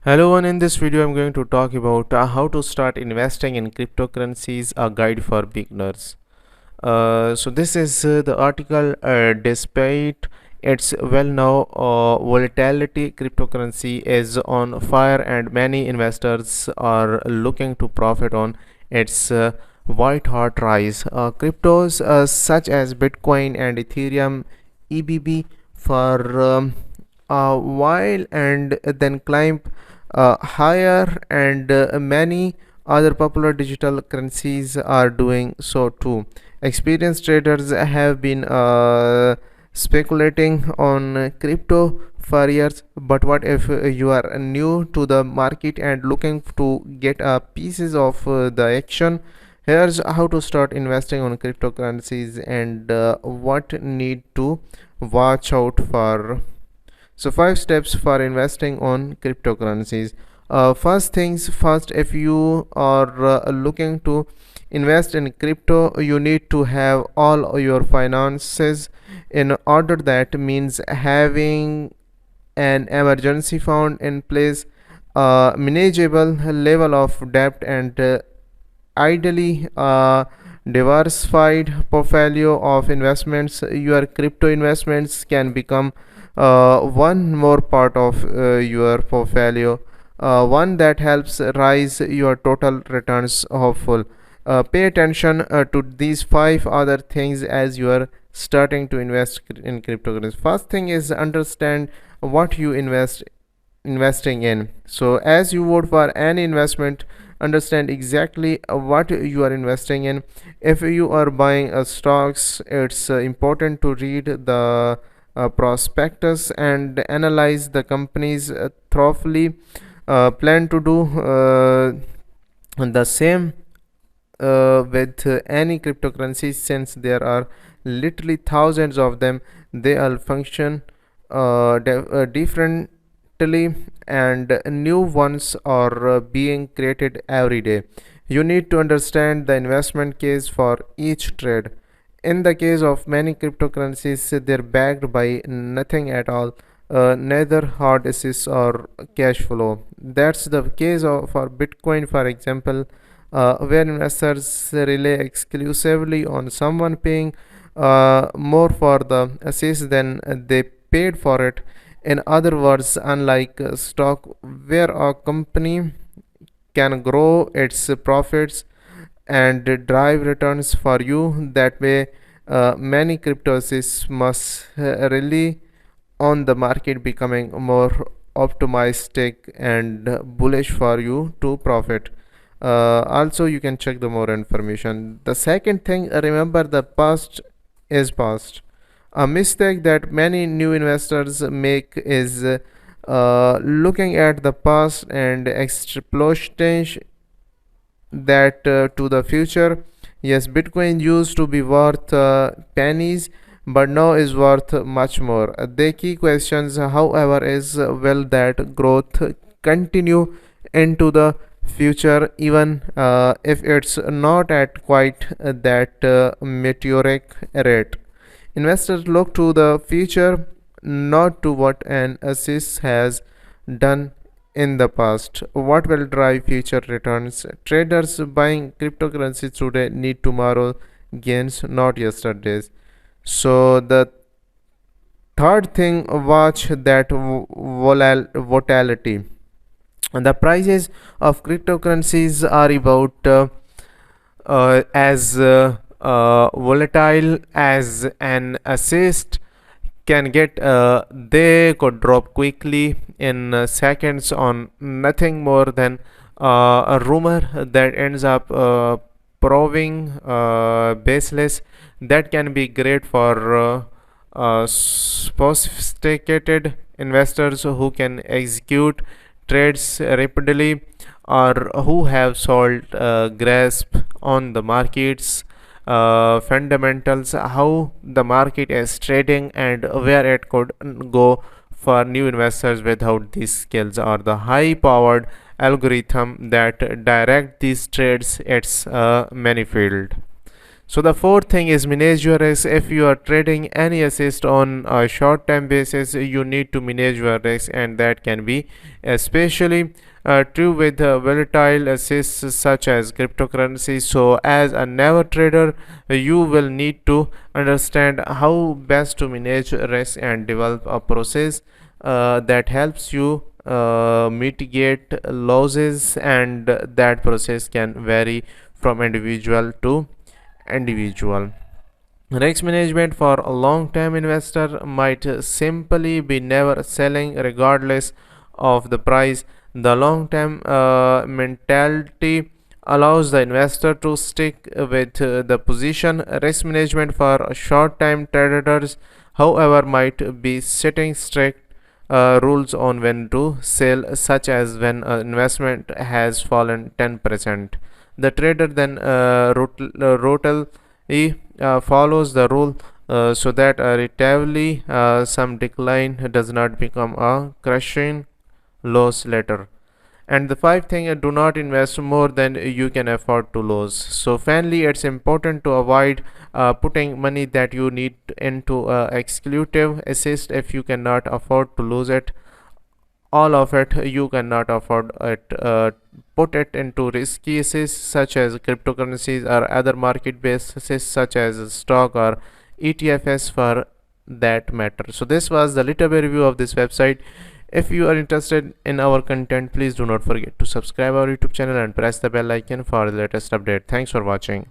Hello, and in this video, I'm going to talk about how to start investing in cryptocurrencies, a guide for beginners. So this is the article. Despite its well-known volatility, cryptocurrency is on fire, and many investors are looking to profit on its white-hot rise. Cryptos such as Bitcoin and Ethereum, EBB, for a while and then climb higher, and many other popular digital currencies are doing so too. Experienced traders have been speculating on crypto for years, but what if you are new to the market and looking to get a pieces of the action? Here's how to start investing on cryptocurrencies and what need to watch out for. So 5 steps for investing on cryptocurrencies. First things first, if you are looking to invest in crypto, you need to have all your finances in order. That means having an emergency fund in place, a manageable level of debt, and ideally diversified portfolio of investments. Your crypto investments can become one more part of your portfolio, one that helps rise your total returns. Hopeful. Pay attention to these 5 other things as you are starting to invest in cryptocurrency. First thing is understand what you investing in. So as you would for any investment, understand exactly what you are investing in. If you are buying stocks, it's important to read the prospectus and analyze the companies thoroughly. Plan to do the same with any cryptocurrency, since there are literally thousands of them. They all function differently, and new ones are being created every day. You need to understand the investment case for each trade. In the case of many cryptocurrencies, they're backed by nothing at all, neither hard assets or cash flow. That's the case for Bitcoin, for example, where investors rely exclusively on someone paying more for the assets than they paid for it. In other words, unlike stock, where a company can grow its profits and drive returns for you that way, many cryptocurrencies must rely on the market becoming more optimistic and bullish for you to profit. Also, you can check the more information. The second thing, remember the past is past. A mistake that many new investors make is looking at the past and extrapolating that to the future. Yes, Bitcoin used to be worth pennies, but now is worth much more. The key questions, however, is will that growth continue into the future, even if it's not at quite that meteoric rate. Investors look to the future, not to what an assist has done in the past. What will drive future returns? Traders buying cryptocurrency today need tomorrow gains, not yesterday's. So the third thing, watch that volatility. And the prices of cryptocurrencies are about as volatile as an assist can get. They could drop quickly in seconds on nothing more than a rumor that ends up proving baseless. That can be great for sophisticated investors who can execute trades rapidly, or who have solid grasp on the markets fundamentals, how the market is trading and where it could go. For new investors without these skills or the high powered algorithm that direct these trades, it's many field. So the fourth thing is manage your risk. If you are trading any assist on a short-term basis, you need to manage your risk, and that can be especially true with volatile assets such as cryptocurrency. So as a never trader, you will need to understand how best to manage risk and develop a process that helps you mitigate losses, and that process can vary from individual to individual. Risk management for a long-term investor might simply be never selling regardless of the price. The long-term mentality allows the investor to stick with the position. Risk management for short-term traders, however, might be setting strict rules on when to sell, such as when investment has fallen 10%. The trader then follows the rule so that relatively some decline does not become a crushing loss later. And the fifth thing, do not invest more than you can afford to lose. So finally, it's important to avoid putting money that you need into exclusive assist if you cannot afford to lose it all of it. You cannot afford it. Put it into risky assets such as cryptocurrencies or other market-based assets such as stock or ETFs for that matter. So this was the little bit review of this website. If you are interested in our content, please do not forget to subscribe our YouTube channel and press the bell icon for the latest update. Thanks for watching.